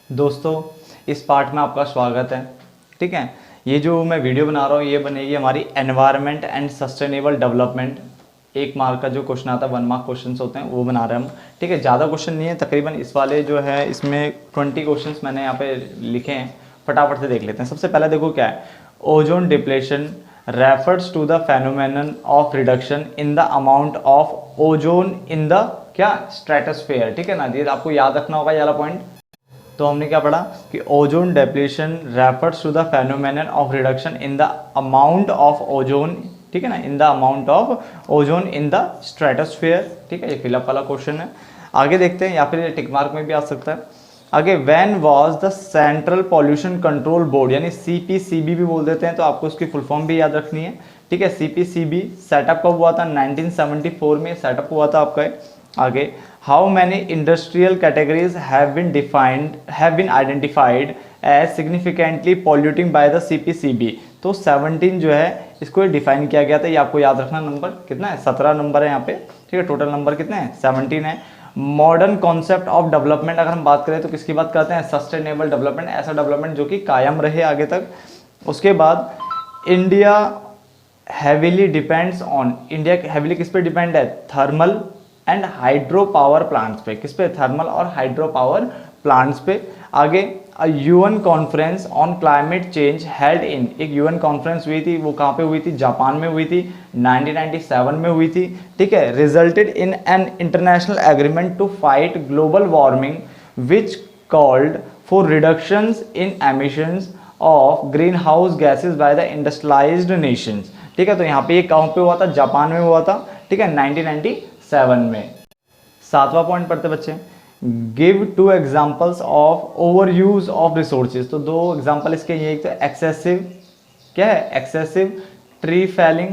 दोस्तों, इस पार्ट में आपका स्वागत है। ठीक है, ये जो मैं वीडियो बना रहा हूँ ये बनेगी हमारी environment and sustainable development. 1 mark का जो क्वेश्चन आता है, 1 मार्क क्वेश्चन होते हैं, वो बना रहे हैं हम। ठीक है, ज़्यादा क्वेश्चन नहीं है, तकरीबन इस वाले जो है इसमें 20 क्वेश्चन मैंने यहाँ पे लिखे हैं। फटाफट से देख लेते हैं। सबसे पहले देखो क्या है, ozone depletion refers to the phenomenon of reduction in the amount of ozone in the क्या स्ट्रेटोस्फेयर। ठीक है ना, ये आपको याद रखना होगा ये वाला पॉइंट। तो हमने क्या पढ़ा कि ozone depletion refers to the phenomenon of reduction in the amount of ozone. ठीक है ना, in the amount of ozone in the stratosphere. ठीक है, ये फिलअप वाला क्वेश्चन है। आगे देखते हैं, या फिर टिक मार्क में भी आ सकता है। आगे, when was the central pollution control board, यानी सीपीसीबी भी बोल देते हैं, तो आपको उसकी फुल फॉर्म भी याद रखनी है। ठीक है, सीपीसीबी सेटअप कब हुआ था? 1974 में सेटअप हुआ था आपका। आगे, how many industrial categories have been identified as significantly polluting by the CPCB. तो 17 जो है इसको डिफाइन किया गया था। ये आपको याद रखना। नंबर कितना है? 17 नंबर है यहाँ पे। ठीक है, टोटल नंबर कितने हैं? 17 है। मॉडर्न कॉन्सेप्ट ऑफ डेवलपमेंट अगर हम बात करें तो किसकी बात करते हैं? सस्टेनेबल डेवलपमेंट, ऐसा डेवलपमेंट जो कि कायम रहे आगे तक। उसके बाद India heavily depends on, India heavily किस पे डिपेंड है? Thermal and hydro power plants पे। किस पे? थर्मल और हाइड्रो पावर प्लांट्स पे। आगे, UN conference on climate change held in, एक यूएन कॉन्फ्रेंस हुई थी, वो कहाँ पे हुई थी? जापान में हुई थी, 1997 में हुई थी। ठीक है, resulted in an international agreement to fight global warming which called for reductions in emissions of green house gases by the industrialised nations. ठीक है, तो यहाँ पे ये कहाँ पे हुआ था? जापान में हुआ था। ठीक है, 1997 में। 7वां पॉइंट पढ़ते बच्चे, give 2 examples of over use of resources. तो 2 एग्जाम्पल इसके ये, एक तो एक्सेसिव, क्या है? Excessive tree falling.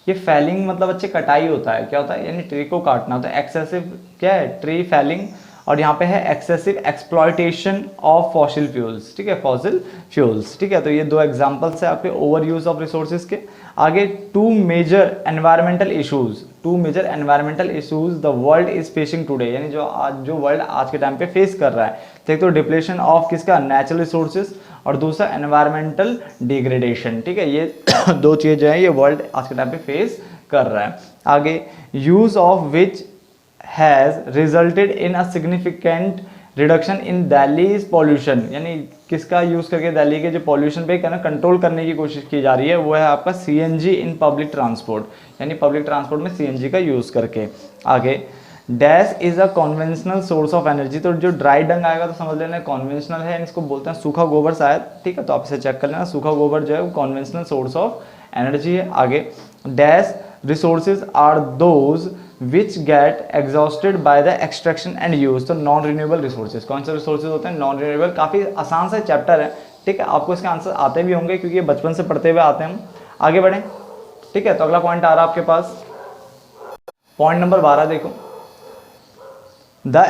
ये फैलिंग मतलब बच्चे कटाई होता है, क्या होता है? यानी ट्री को काटना होता है। एक्सेसिव क्या है? Tree falling. और यहाँ पे है excessive exploitation of fossil fuels. ठीक है, फॉसिल फ्यूल्स। ठीक है, तो ये 2 एग्जांपल्स है आपके ओवर यूज ऑफ रिसोर्सेज के। आगे, 2 major environmental issues, 2 major environmental issues the world is facing today, यानी जो वर्ल्ड आज के टाइम पे फेस कर रहा है। तो एक तो डिप्लेशन ऑफ किसका? नेचुरल रिसोर्सेज, और दूसरा एनवायरमेंटल डिग्रेडेशन। ठीक है, ये 2 चीज़ें जो है ये वर्ल्ड आज के टाइम पे फेस कर रहा है। आगे, use of which has resulted in a significant reduction in Delhi's pollution, यानी किसका यूज़ करके दिल्ली के जो पॉल्यूशन पे ना कंट्रोल करने की कोशिश की जा रही है, वो है आपका सीएनजी इन पब्लिक ट्रांसपोर्ट, यानी पब्लिक ट्रांसपोर्ट में सीएनजी का यूज़ करके। आगे, dash is a conventional source of energy. तो जो ड्राई डंग आएगा तो समझ लेना कॉन्वेंशनल है, इसको बोलते हैं सूखा गोबर शायद। ठीक है, तो आप इसे चेक कर लेना, सूखा गोबर जो है वो कॉन्वेंशनल सोर्स ऑफ एनर्जी है। आगे, dash resources are those which get exhausted by the extraction and use. तो नॉन रिन्यूएबल रिसोर्सेज, कौन से रिसोर्सेज होते हैं? Non renewable. काफ़ी आसान सा चैप्टर है। ठीक है, आपको इसके आंसर आते भी होंगे क्योंकि ये बचपन से पढ़ते हुए आते हैं हम। आगे बढ़ें। ठीक है, तो अगला पॉइंट आ रहा है आपके पास, पॉइंट नंबर 12 देखो, the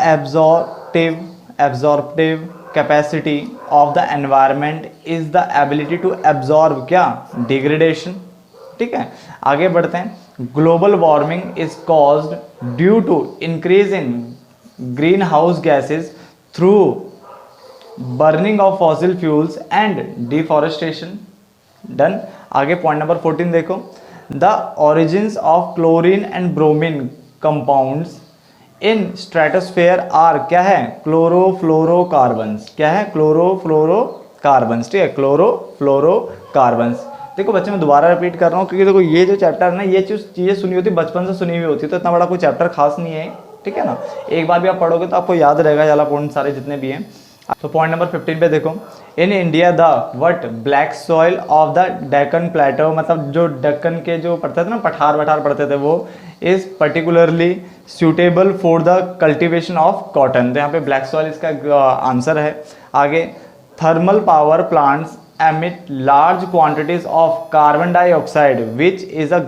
absorptive capacity of the environment is the ability to absorb क्या? डिग्रेडेशन। ठीक है, आगे बढ़ते हैं। Global warming is caused due to increase in green house gases through burning of fossil fuels and deforestation. Done. आगे point number 14 देखो, the origins of chlorine and bromine compounds in stratosphere are, क्या है? Chlorofluorocarbons. क्या है? Chlorofluorocarbons. ठीक है, chlorofluorocarbons. देखो बच्चे, मैं दोबारा रिपीट कर रहा हूँ क्योंकि देखो ये जो चैप्टर है ना, ये चीज़ें सुनी होती बचपन से सुनी हुई होती है, तो इतना बड़ा कोई चैप्टर खास नहीं है। ठीक है ना, एक बार भी आप पढ़ोगे तो आपको याद रहेगा वाला पॉइंट सारे जितने भी हैं। तो पॉइंट नंबर 15 पे देखो, in India the what black soil of the Deccan plateau, मतलब जो डेक्कन के जो पढ़ते थे ना, पठार वठार पढ़ते थे, वो is particularly suitable for the cultivation of cotton. तो यहाँ पे ब्लैक सॉइल इसका आंसर है। आगे, thermal power plants emit large quantities of carbon dioxide which is a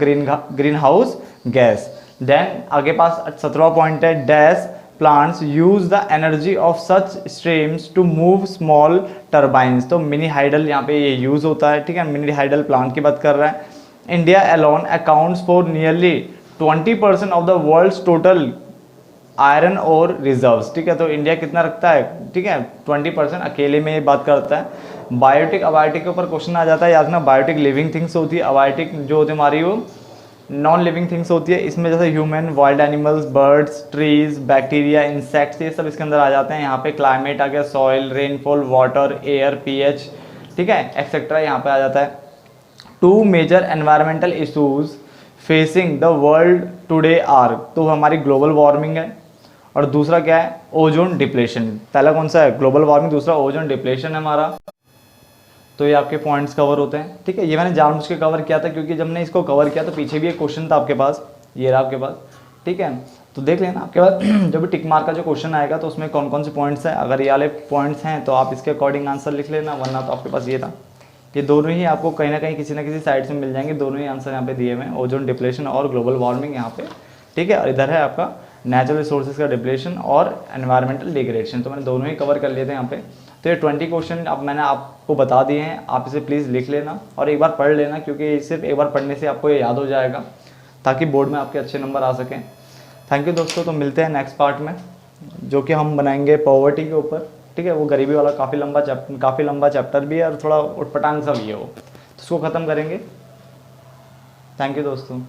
greenhouse gas. Then आगे पास 17वां पॉइंट है, dash plants use the energy of such streams to move small turbines। तो mini hydel यहाँ पे ये use होता है। ठीक है, मिनी हाइडल प्लांट की बात कर रहा है। India alone accounts for nearly 20% of the world's total iron ore reserves, ठीक है। तो इंडिया कितना रखता है, ठीक है, 20% अकेले में ये बात करता है। बायोटिक अबायोटिक के ऊपर क्वेश्चन आ जाता है, याद रखना बायोटिक लिविंग थिंग्स होती है, अबायोटिक जो होती है हमारी वो नॉन लिविंग थिंग्स होती है। इसमें जैसे human, wild animals, birds, trees, bacteria, insects, ये सब इसके अंदर आ जाते हैं। यहाँ पे क्लाइमेट आ गया, soil, rainfall, water, air, pH, ठीक है, एक्सेट्रा यहाँ पे आ जाता है। Two major environmental issues facing the world today are, तो हमारी ग्लोबल वार्मिंग है और दूसरा क्या है, ओजोन डिप्लेशन। पहला कौन सा है, ग्लोबल वार्मिंग, दूसरा ओजोन डिप्लेशन है हमारा। तो ये आपके पॉइंट्स कवर होते हैं, ठीक है। ये मैंने जानबूझ के कवर किया था क्योंकि जब मैंने इसको कवर किया तो पीछे भी एक क्वेश्चन था आपके पास, ये रहा आपके पास, ठीक है। तो देख लेना आपके पास जब भी टिक मार्क का जो क्वेश्चन आएगा तो उसमें कौन कौन से पॉइंट्स हैं, अगर ये वाले पॉइंट्स हैं तो आप इसके अकॉर्डिंग आंसर लिख लेना, वरना तो आपके पास ये था। ये दोनों ही आपको कहीं ना कहीं किसी ना किसी साइड से मिल जाएंगे, दोनों ही आंसर यहाँ पे दिए हुए हैं, ओजोन डिप्लेशन और ग्लोबल वार्मिंग यहाँ पे, ठीक है। और इधर है आपका नेचुरल रिसोर्सेज का डिप्लेशन और एनवायरमेंटल डिग्रेडेशन, तो मैंने दोनों ही कवर कर लिए थे यहाँ पे। तो ये 20 क्वेश्चन अब मैंने आपको बता दिए हैं, आप इसे प्लीज़ लिख लेना और एक बार पढ़ लेना, क्योंकि सिर्फ एक बार पढ़ने से आपको ये याद हो जाएगा ताकि बोर्ड में आपके अच्छे नंबर आ सकें। थैंक यू दोस्तों, तो मिलते हैं नेक्स्ट पार्ट में जो कि हम बनाएंगे पॉवर्टी के ऊपर, ठीक है। वो गरीबी वाला काफ़ी लंबा चैप्टर भी है और थोड़ा उटपटांग सा भी है वो, तो उसको ख़त्म करेंगे। थैंक यू दोस्तों।